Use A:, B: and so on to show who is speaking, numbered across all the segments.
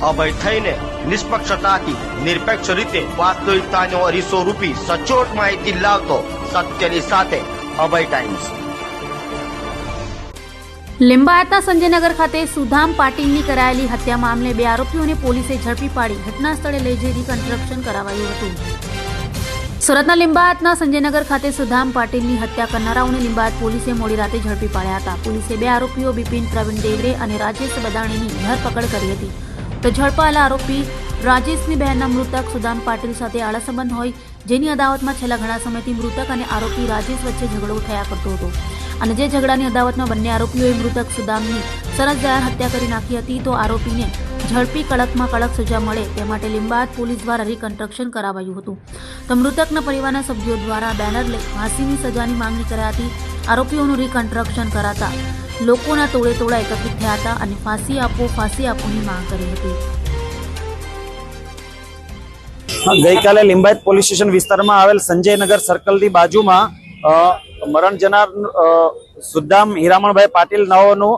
A: અભય થઈને નિષ્પક્ષતાથી નિરપેક્ષ રીતે વાસ્તવિકતાનો અરીસો રૂપી સચોટ માહિતી લાવતો સત્યની સાથે અભય ટાઈમ્સ।
B: લિંબાયતના સંજયનગર ખાતે સુધામ પાટીલની કરાયેલી હત્યા મામલે 2 આરોપીઓને પોલીસે ઝડપી પાડી ઘટના સ્થળે લઈ જઈ રિકન્સ્ટ્રક્શન કરાવાયું હતું। સુરતના લિંબાયતના સંજયનગર ખાતે સુધામ પાટીલની હત્યા કરનારાઓને લિંબાયત પોલીસે મોડી રાતે ઝડપી પાડ્યા હતા। પોલીસે 2 આરોપીઓ બિપિન પ્રવીણ દેવરે અને રાજેશ બદાણીની ધરપકડ કરી હતી। તો ઝડપાયેલા આરોપી રાજેશની બહેનના મૃતક સુદામ પાટીલ સાથે આડા સંબંધ હોય, જેની અદાવતમાં છેલ્લા ઘણા સમયથી મૃતક અને આરોપી રાજેશ વચ્ચે ઝઘડો થયા કરતો હતો અને જે ઝઘડાની અદાવતમાં બંને આરોપીઓએ મૃતક સુદામની સરસ જાહેર હત્યા કરી નાખી હતી। તો આરોપીને ઝડપી કડકમાં કડક સજા મળે તે માટે લિંબાયત પોલીસ દ્વારા રિકન્સ્ટ્રક્શન કરાવાયું હતું। તો મૃતકના પરિવારના સભ્યો દ્વારા બેનર લઈ ફાંસીની સજાની માંગણી કરાઈ હતી। આરોપીઓનું રિકન્સ્ટ્રક્શન કરાતા લોકોના ટોળે ટોળા એકત્રિત થયા હતા અને ફાંસી આપોની માંગ કરી હતી।
C: ગઈકાલે લિંબાયત પોલીસ સ્ટેશન વિસ્તારમાં આવેલ સંજયનગર સર્કલની બાજુમાં મરણ જનાર સુદામ હીરામણભાઈ પાટીલ નાઓનું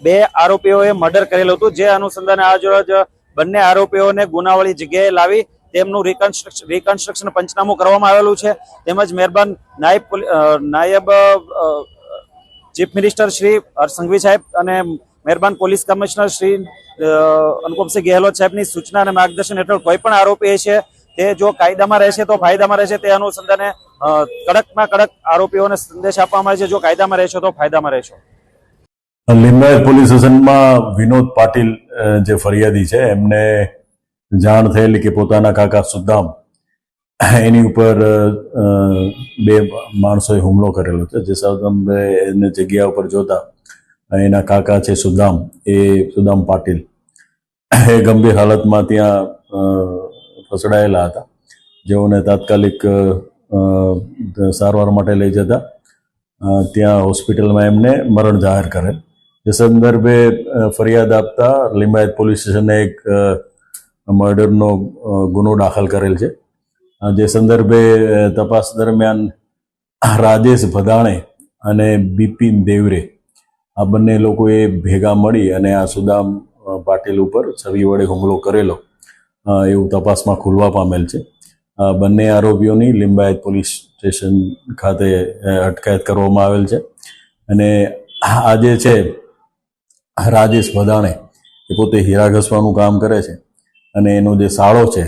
C: 2 આરોપીઓએ મર્ડર કરેલું હતું। જે અનુસંધાને આજરોજ બંને આરોપીઓને ગુનાવાળી જગ્યાએ લાવી તેમનું રિકન્સ્ટ્રક્શન પંચનામું કરવામાં આવેલું છે। તેમજ મહેરબાન નાયબ ચીફ મિનિસ્ટર શ્રી હર્ષ સંઘવી સાહેબ અને મહેરબાન પોલીસ કમિશનર શ્રી અનુપમસિંહ ગેહલોત સાહેબની સૂચના અને માર્ગદર્શન હેઠળ કોઈ પણ આરોપી છે તે જો કાયદામાં રહેશે તો ફાયદામાં રહેશે, તે અનુસંધાને કડકમાં કડક આરોપીઓને સંદેશ આપવામાં આવે છે, જો કાયદામાં રહેશો તો ફાયદામાં રહેશો।
D: લિંબાયત પોલીસ સ્ટેશનમાં વિનોદ પાટીલ જે ફરિયાદી છે એમને જાણ થયેલી કે પોતાના કાકા સુદામ એની ઉપર 2 માણસોએ હુમલો કરેલો છે। જે સંદર્ભે એને જગ્યા ઉપર જોતા એના કાકા છે સુદામ પાટીલ એ ગંભીર હાલતમાં ત્યાં ફસડાયેલા હતા, જેઓને તાત્કાલિક સારવાર માટે લઈ જતા ત્યાં હોસ્પિટલમાં એમને મરણ જાહેર કરેલ। જે સંદર્ભે ફરિયાદ આપતા લિંબાયત પોલીસ સ્ટેશને એક મર્ડરનો ગુનો દાખલ કરેલ છે। જે સંદર્ભે તપાસ દરમિયાન રાજેશ બદાણે અને બિપિન દેવરે આ બંને લોકોએ ભેગા મળી અને આ સુદામ પાટીલ ઉપર છરી વડે હુમલો કરેલો એવું તપાસમાં ખુલવા પામેલ છે। બંને આરોપીઓની લિંબાયત પોલીસ સ્ટેશન ખાતે અટકાયત કરવામાં આવેલ છે અને આજે છે રાજેશ બદાણે એ પોતે હીરા ઘસવાનું કામ કરે છે અને એનો જે સાળો છે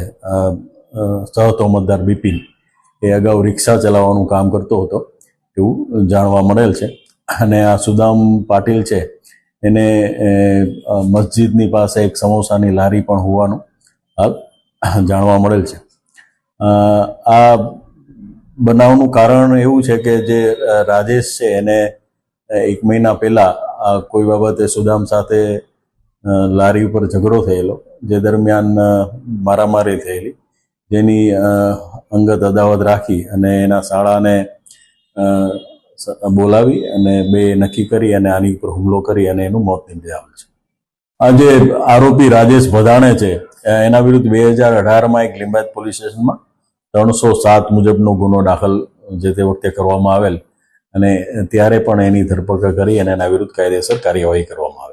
D: સહતોમતદાર બિપિન એ અગાઉ રિક્ષા ચલાવવાનું કામ કરતો હતો એવું જાણવા મળેલ છે। અને આ સુદામ પાટીલ છે એને મસ્જિદની પાસે એક સમોસાની લારી પણ હોવાનું હાલ જાણવા મળેલ છે। આ બનાવનું કારણ એવું છે કે જે રાજેશ છે એને 1 મહિના પહેલા કોઈ બાબતે સુદામ સાથે લારી ઉપર ઝઘડો થયેલો, જે દરમિયાન મારામારી થયેલી, જેની અંગત અદાવત રાખી અને એના શાળાને બોલાવી અને 2 નક્કી કરી અને આની ઉપર હુમલો કરી અને એનું મોત નિપજાવેલ છે। આ જે આરોપી રાજેશ બદાણે છે એના વિરુદ્ધ 2018માં એક લિંબાયત પોલીસ સ્ટેશનમાં 307 મુજબનો ગુનો દાખલ જે તે વખતે કરવામાં આવેલ અને ત્યારે પણ એની ધરપકડ કરી અને એના વિરુદ્ધ કાયદેસર કાર્યવાહી કરવામાં આવી।